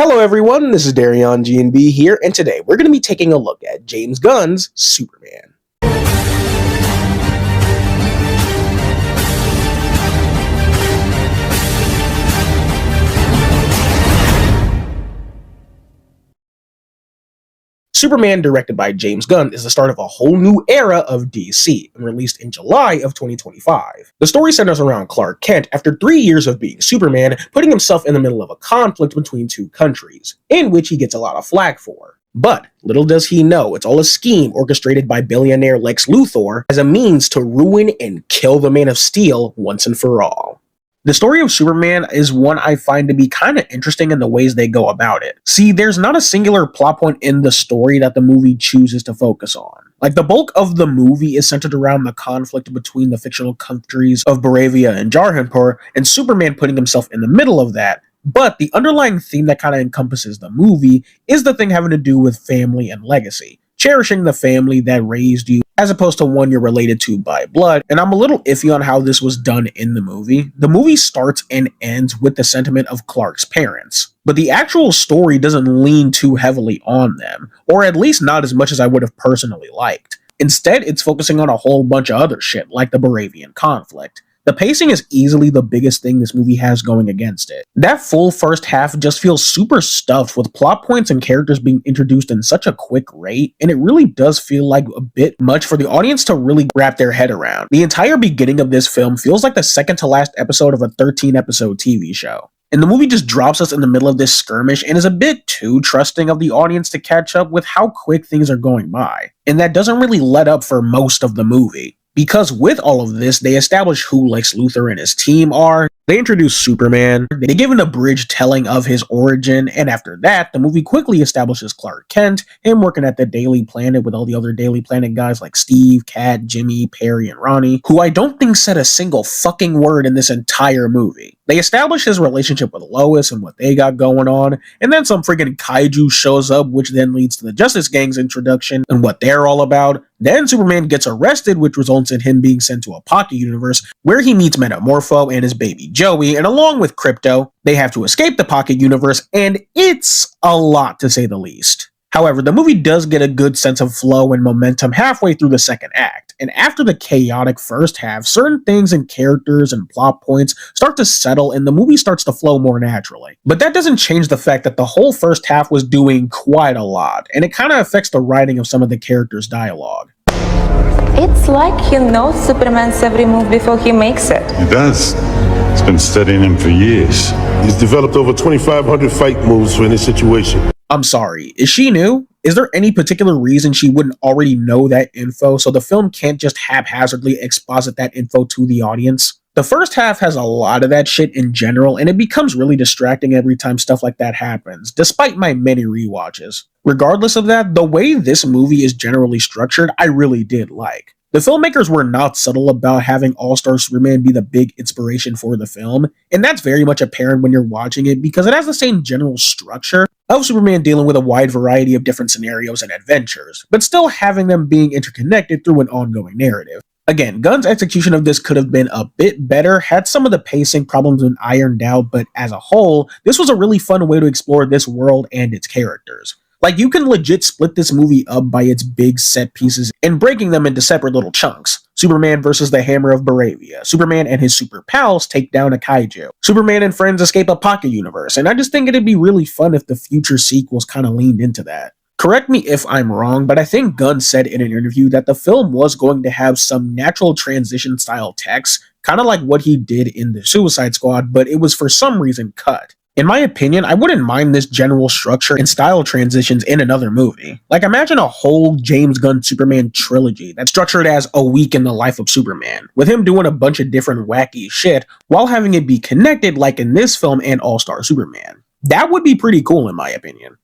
Hello everyone, this is Darion GNB here, and today we're going to be taking a look at James Gunn's Superman. Superman, directed by James Gunn, is the start of a whole new era of DC and released in July of 2025. The story centers around Clark Kent after 3 years of being Superman, putting himself in the middle of a conflict between two countries, in which he gets a lot of flack for. But little does he know, it's all a scheme orchestrated by billionaire Lex Luthor as a means to ruin and kill the Man of Steel once and for all. The story of Superman is one I find to be kind of interesting in the ways they go about it. See, there's not a singular plot point in the story that the movie chooses to focus on. Like, the bulk of the movie is centered around the conflict between the fictional countries of Baravia and Jarhanpur, and Superman putting himself in the middle of that. But the underlying theme that kind of encompasses the movie is the thing having to do with family and legacy. Cherishing the family that raised you, as opposed to one you're related to by blood, and I'm a little iffy on how this was done in the movie. The movie starts and ends with the sentiment of Clark's parents, but the actual story doesn't lean too heavily on them, or at least not as much as I would have personally liked. Instead, it's focusing on a whole bunch of other shit, like the Baravian conflict. The pacing is easily the biggest thing this movie has going against it. That full first half just feels super stuffed with plot points and characters being introduced in such a quick rate, and it really does feel like a bit much for the audience to really wrap their head around. The entire beginning of this film feels like the second to last episode of a 13-episode TV show. And the movie just drops us in the middle of this skirmish and is a bit too trusting of the audience to catch up with how quick things are going by. And that doesn't really let up for most of the movie. Because with all of this, they establish who Lex Luthor and his team are, they introduce Superman, they give an abridged telling of his origin, and after that, the movie quickly establishes Clark Kent, him working at the Daily Planet with all the other Daily Planet guys like Steve, Kat, Jimmy, Perry, and Ronnie, who I don't think said a single fucking word in this entire movie. They establish his relationship with Lois and what they got going on, and then some friggin' kaiju shows up, which then leads to the Justice Gang's introduction and what they're all about. Then Superman gets arrested, which results in him being sent to a pocket universe, where he meets Metamorpho and his baby Joey, and along with Krypto, they have to escape the pocket universe, and it's a lot to say the least. However, the movie does get a good sense of flow and momentum halfway through the second act, and after the chaotic first half, certain things and characters and plot points start to settle and the movie starts to flow more naturally. But that doesn't change the fact that the whole first half was doing quite a lot, and it kind of affects the writing of some of the characters' dialogue. It's like he knows Superman's every move before he makes it. He does. He's been studying him for years. He's developed over 2,500 fight moves for any situation. I'm sorry, is she new? Is there any particular reason she wouldn't already know that info, so the film can't just haphazardly exposit that info to the audience? The first half has a lot of that shit in general, and it becomes really distracting every time stuff like that happens, despite my many rewatches. Regardless of that, the way this movie is generally structured, I really did like. The filmmakers were not subtle about having All-Star Superman be the big inspiration for the film, and that's very much apparent when you're watching it because it has the same general structure of Superman dealing with a wide variety of different scenarios and adventures, but still having them being interconnected through an ongoing narrative. Again, Gunn's execution of this could have been a bit better had some of the pacing problems been ironed out, but as a whole, this was a really fun way to explore this world and its characters. Like, you can legit split this movie up by its big set pieces and breaking them into separate little chunks. Superman versus the Hammer of Baravia. Superman and his super pals take down a kaiju. Superman and friends escape a pocket universe, and I just think it'd be really fun if the future sequels kind of leaned into that. Correct me if I'm wrong, but I think Gunn said in an interview that the film was going to have some natural transition style text, kind of like what he did in the Suicide Squad, but it was for some reason cut. In my opinion, I wouldn't mind this general structure and style transitions in another movie. Like, imagine a whole James Gunn Superman trilogy that's structured as a week in the life of Superman, with him doing a bunch of different wacky shit while having it be connected like in this film and All-Star Superman. That would be pretty cool in my opinion.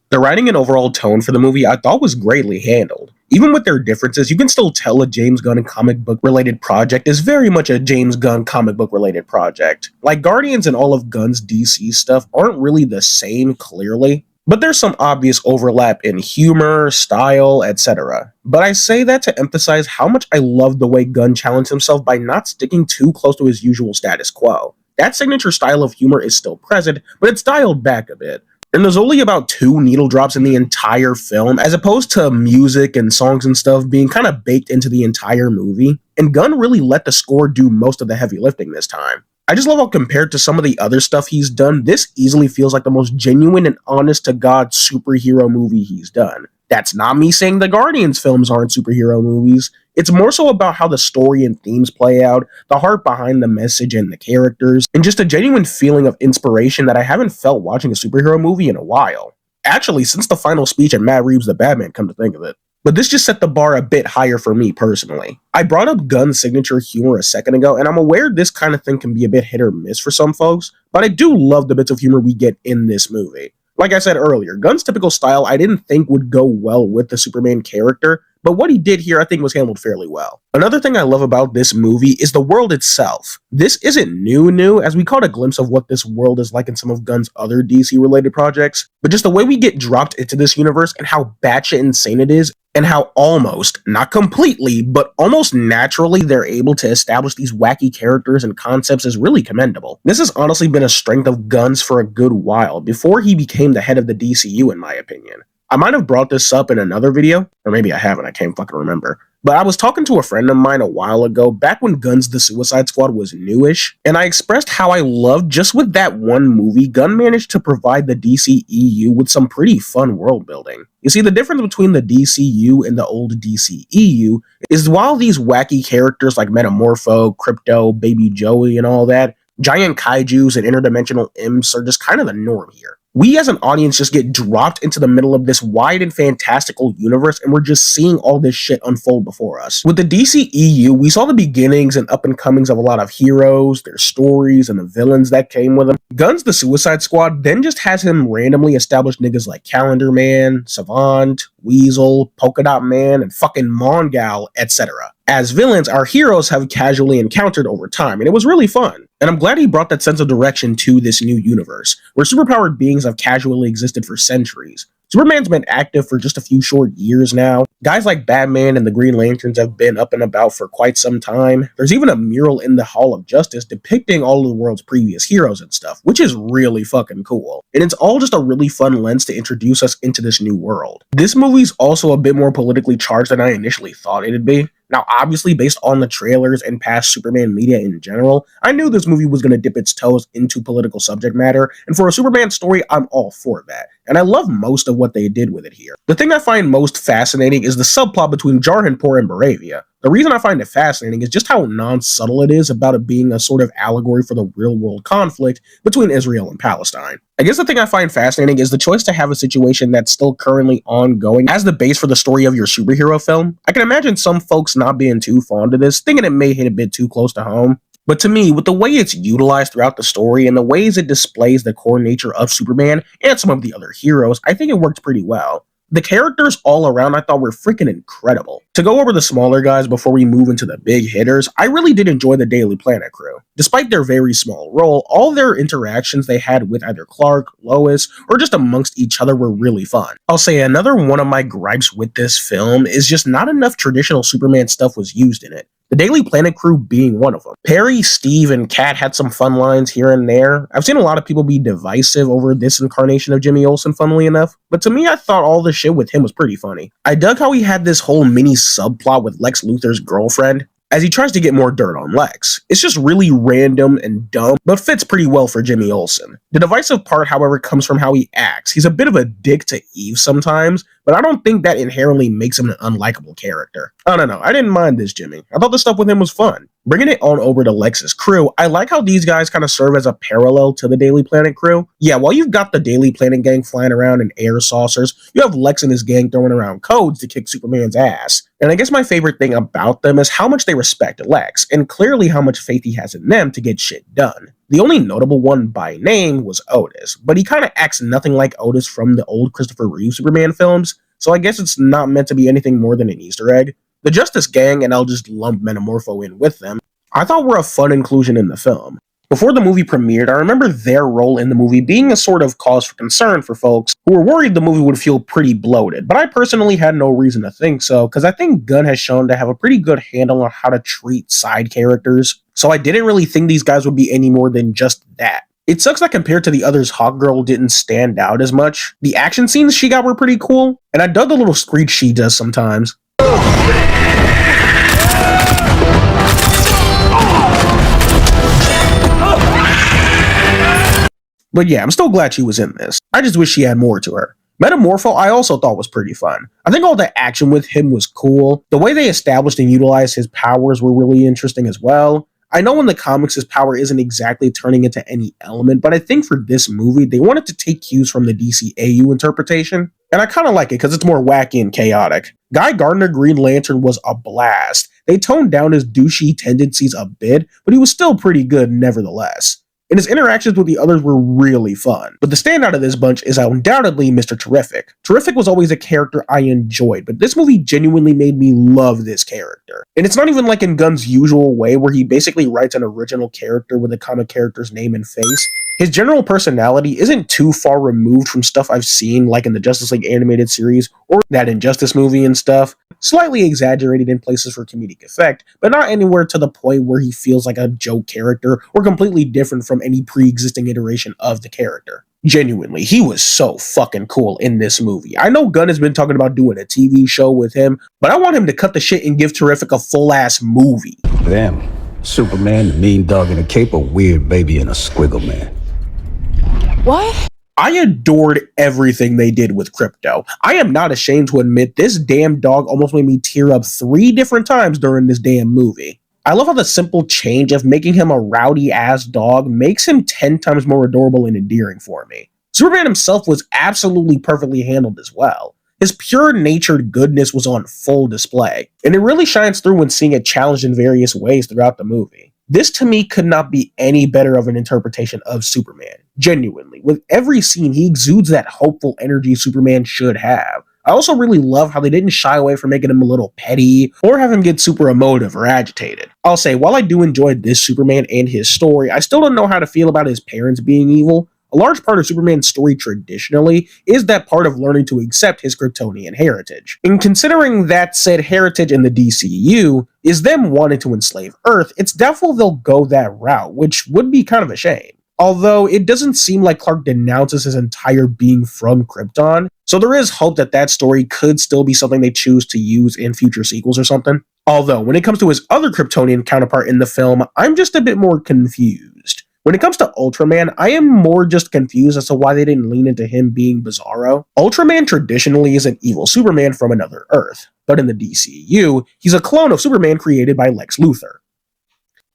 The writing and overall tone for the movie I thought was greatly handled. Even with their differences, you can still tell a James Gunn comic book related project is very much a James Gunn comic book related project. Like, Guardians and all of Gunn's DC stuff aren't really the same clearly, but there's some obvious overlap in humor, style, etc. But I say that to emphasize how much I love the way Gunn challenged himself by not sticking too close to his usual status quo. That signature style of humor is still present, but it's dialed back a bit. And there's only about 2 needle drops in the entire film, as opposed to music and songs and stuff being kind of baked into the entire movie. And Gunn really let the score do most of the heavy lifting this time. I just love how compared to some of the other stuff he's done, this easily feels like the most genuine and honest to God superhero movie he's done. That's not me saying the Guardians films aren't superhero movies. It's more so about how the story and themes play out, the heart behind the message and the characters, and just a genuine feeling of inspiration that I haven't felt watching a superhero movie in a while. Actually, since the final speech and Matt Reeves' The Batman, come to think of it. But this just set the bar a bit higher for me personally. I brought up Gunn's signature humor a second ago, and I'm aware this kind of thing can be a bit hit or miss for some folks, but I do love the bits of humor we get in this movie. Like I said earlier, Gunn's typical style I didn't think would go well with the Superman character, but what he did here I think was handled fairly well. Another thing I love about this movie is the world itself. This isn't new, as we caught a glimpse of what this world is like in some of Gunn's other DC-related projects, but just the way we get dropped into this universe and how batshit insane it is, and how almost, not completely, but almost naturally they're able to establish these wacky characters and concepts is really commendable. This has honestly been a strength of Gunn's for a good while, before he became the head of the DCU in my opinion. I might have brought this up in another video, or maybe I haven't, I can't fucking remember. But I was talking to a friend of mine a while ago, back when Gunn's The Suicide Squad was newish, and I expressed how I loved just with that one movie, Gunn managed to provide the DCEU with some pretty fun world building. You see, the difference between the DCU and the old DCEU is while these wacky characters like Metamorpho, Crypto, Baby Joey, and all that, giant kaijus and interdimensional imps are just kind of the norm here. We as an audience just get dropped into the middle of this wide and fantastical universe, and we're just seeing all this shit unfold before us. With the DCEU, we saw the beginnings and up and comings of a lot of heroes, their stories, and the villains that came with them. Gunn's The Suicide Squad then just has him randomly establish niggas like Calendar Man, Savant, Weasel, Polka Dot Man, and fucking Mongal, etc. As villains, our heroes have casually encountered over time, and it was really fun. And I'm glad he brought that sense of direction to this new universe, where superpowered beings have casually existed for centuries. Superman's been active for just a few short years now. Guys like Batman and the Green Lanterns have been up and about for quite some time. There's even a mural in the Hall of Justice depicting all of the world's previous heroes and stuff, which is really fucking cool. And it's all just a really fun lens to introduce us into this new world. This movie's also a bit more politically charged than I initially thought it'd be. Now, obviously, based on the trailers and past Superman media in general, I knew this movie was going to dip its toes into political subject matter, and for a Superman story, I'm all for that. And I love most of what they did with it here. The thing I find most fascinating is the subplot between Jarhanpur and Baravia. The reason I find it fascinating is just how non-subtle it is about it being a sort of allegory for the real-world conflict between Israel and Palestine. I guess the thing I find fascinating is the choice to have a situation that's still currently ongoing as the base for the story of your superhero film. I can imagine some folks not being too fond of this, thinking it may hit a bit too close to home. But to me, with the way it's utilized throughout the story and the ways it displays the core nature of Superman and some of the other heroes, I think it worked pretty well. The characters all around I thought were freaking incredible. To go over the smaller guys before we move into the big hitters, I really did enjoy the Daily Planet crew. Despite their very small role, all their interactions they had with either Clark, Lois, or just amongst each other were really fun. I'll say another one of my gripes with this film is just not enough traditional Superman stuff was used in it. The Daily Planet crew being one of them. Perry, Steve, and Kat had some fun lines here and there. I've seen a lot of people be divisive over this incarnation of Jimmy Olsen, funnily enough, but to me I thought all the shit with him was pretty funny. I dug how he had this whole mini subplot with Lex Luthor's girlfriend, as he tries to get more dirt on Lex. It's just really random and dumb, but fits pretty well for Jimmy Olsen. The divisive part, however, comes from how he acts. He's a bit of a dick to Eve sometimes, but I don't think that inherently makes him an unlikable character. I don't know, I didn't mind this Jimmy. I thought the stuff with him was fun. Bringing it on over to Lex's crew, I like how these guys kind of serve as a parallel to the Daily Planet crew. Yeah, while you've got the Daily Planet gang flying around in air saucers, you have Lex and his gang throwing around codes to kick Superman's ass. And I guess my favorite thing about them is how much they respect Lex, and clearly how much faith he has in them to get shit done. The only notable one by name was Otis, but he kind of acts nothing like Otis from the old Christopher Reeve Superman films, so I guess it's not meant to be anything more than an Easter egg. The Justice Gang, and I'll just lump Metamorpho in with them, I thought were a fun inclusion in the film. Before the movie premiered, I remember their role in the movie being a sort of cause for concern for folks who were worried the movie would feel pretty bloated, but I personally had no reason to think so, because I think Gunn has shown to have a pretty good handle on how to treat side characters, so I didn't really think these guys would be any more than just that. It sucks that compared to the others, Hawkgirl didn't stand out as much. The action scenes she got were pretty cool, and I dug the little screech she does sometimes. But yeah, I'm still glad she was in this. I just wish she had more to her. Metamorpho I also thought was pretty fun. I think all the action with him was cool. The way they established and utilized his powers were really interesting as well. I know in the comics his power isn't exactly turning into any element, but I think for this movie, they wanted to take cues from the DCAU interpretation. And I kind of like it because it's more wacky and chaotic. Guy Gardner Green Lantern was a blast. They toned down his douchey tendencies a bit, but he was still pretty good nevertheless. And his interactions with the others were really fun. But the standout of this bunch is undoubtedly Mr. Terrific. Terrific was always a character I enjoyed, but this movie genuinely made me love this character. And it's not even like in Gunn's usual way where he basically writes an original character with a comic character's name and face. His general personality isn't too far removed from stuff I've seen like in the Justice League animated series or that Injustice movie and stuff. Slightly exaggerated in places for comedic effect, but not anywhere to the point where he feels like a joke character or completely different from any pre-existing iteration of the character. Genuinely, he was so fucking cool in this movie. I know Gunn has been talking about doing a TV show with him, but I want him to cut the shit and give Terrific a full-ass movie. Damn. Superman, the mean dog in a cape, a weird baby in a squiggle man. What? I adored everything they did with Crypto. I am not ashamed to admit this damn dog almost made me tear up 3 different times during this damn movie. I love how the simple change of making him a rowdy-ass dog makes him 10 times more adorable and endearing for me. Superman himself was absolutely perfectly handled as well. His pure-natured goodness was on full display, and it really shines through when seeing it challenged in various ways throughout the movie. This to me could not be any better of an interpretation of Superman. Genuinely. With every scene, he exudes that hopeful energy Superman should have. I also really love how they didn't shy away from making him a little petty or have him get super emotive or agitated. I'll say, while I do enjoy this Superman and his story, I still don't know how to feel about his parents being evil. A large part of Superman's story traditionally is that part of learning to accept his Kryptonian heritage. And considering that said heritage in the DCU is them wanting to enslave Earth, it's doubtful they'll go that route, which would be kind of a shame. Although it doesn't seem like Clark denounces his entire being from Krypton, so there is hope that that story could still be something they choose to use in future sequels or something. Although, when it comes to his other Kryptonian counterpart in the film, I'm just a bit more confused. When it comes to Ultraman, I am more just confused as to why they didn't lean into him being Bizarro. Ultraman traditionally is an evil Superman from another Earth, but in the DCU, he's a clone of Superman created by Lex Luthor.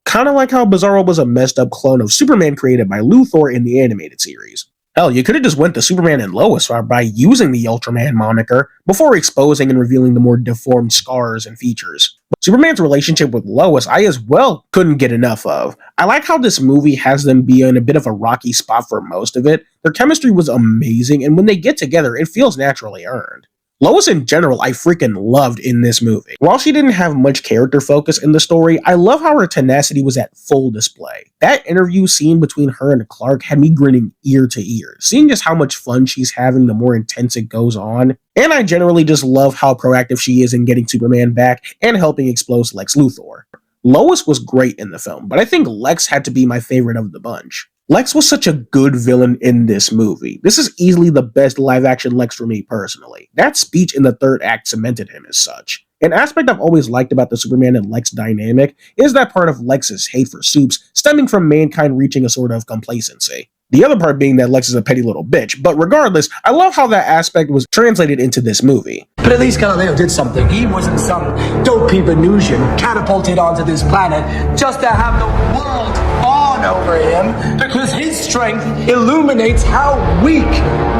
Kinda like how Bizarro was a messed up clone of Superman created by Luthor in the animated series. Hell, you could have just went to Superman and Lois route by using the Ultraman moniker before exposing and revealing the more deformed scars and features. But Superman's relationship with Lois, I as well couldn't get enough of. I like how this movie has them be in a bit of a rocky spot for most of it. Their chemistry was amazing, and when they get together, it feels naturally earned. Lois in general, I freaking loved in this movie. While she didn't have much character focus in the story, I love how her tenacity was at full display. That interview scene between her and Clark had me grinning ear to ear, seeing just how much fun she's having the more intense it goes on. And I generally just love how proactive she is in getting Superman back and helping expose Lex Luthor. Lois was great in the film, but I think Lex had to be my favorite of the bunch. Lex was such a good villain in this movie. This is easily the best live-action Lex for me personally. That speech in the third act cemented him as such. An aspect I've always liked about the Superman and Lex dynamic is that part of Lex's hate for Supes stemming from mankind reaching a sort of complacency. The other part being that Lex is a petty little bitch, but regardless, I love how that aspect was translated into this movie. But at least Galileo did something. He wasn't some dopey Venusian catapulted onto this planet just to have the world fawn over him, because his strength illuminates how weak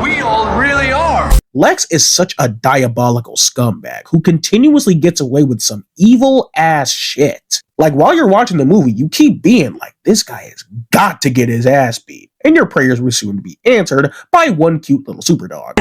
we all really are. Lex is such a diabolical scumbag who continuously gets away with some evil ass shit. Like, while you're watching the movie, you keep being like, this guy has got to get his ass beat. And your prayers were soon to be answered by one cute little super dog.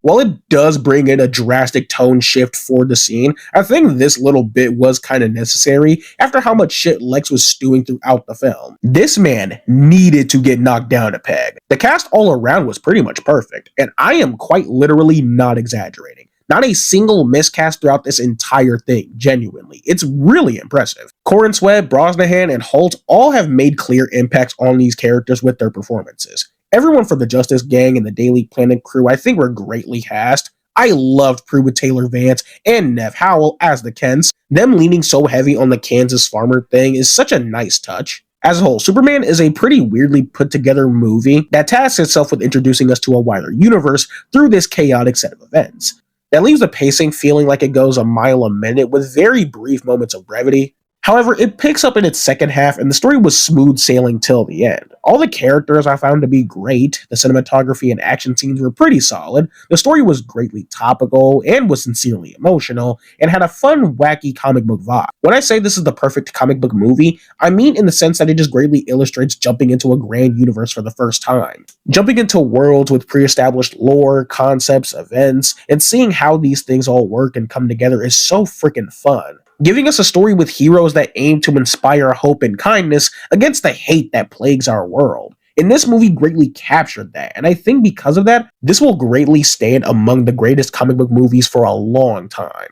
While it does bring in a drastic tone shift for the scene, I think this little bit was kind of necessary after how much shit Lex was stewing throughout the film. This man needed to get knocked down a peg. The cast all around was pretty much perfect, and I am quite literally not exaggerating. Not a single miscast throughout this entire thing, genuinely. It's really impressive. Corrin Swett, Brosnahan, and Holt all have made clear impacts on these characters with their performances. Everyone from the Justice Gang and the Daily Planet crew I think were greatly cast. I loved Pruitt Taylor Vance and Nev Howell as the Kents. Them leaning so heavy on the Kansas farmer thing is such a nice touch. As a whole, Superman is a pretty weirdly put together movie that tasks itself with introducing us to a wider universe through this chaotic set of events. That leaves the pacing feeling like it goes a mile a minute with very brief moments of brevity. However, it picks up in its second half and the story was smooth sailing till the end. All the characters I found to be great, the cinematography and action scenes were pretty solid, the story was greatly topical and was sincerely emotional, and had a fun, wacky comic book vibe. When I say this is the perfect comic book movie, I mean in the sense that it just greatly illustrates jumping into a grand universe for the first time. Jumping into worlds with pre-established lore, concepts, events, and seeing how these things all work and come together is so freaking fun. Giving us a story with heroes that aim to inspire hope and kindness against the hate that plagues our world. And this movie greatly captured that, and I think because of that, this will greatly stand among the greatest comic book movies for a long time.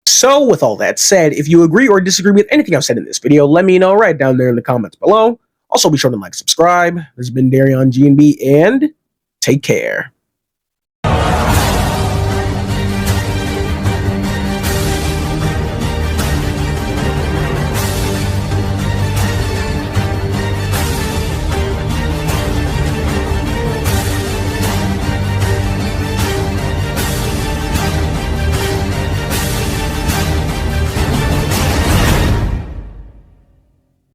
So, with all that said, if you agree or disagree with anything I've said in this video, let me know right down there in the comments below. Also, be sure to like, subscribe. This has been Darion GNB, and take care.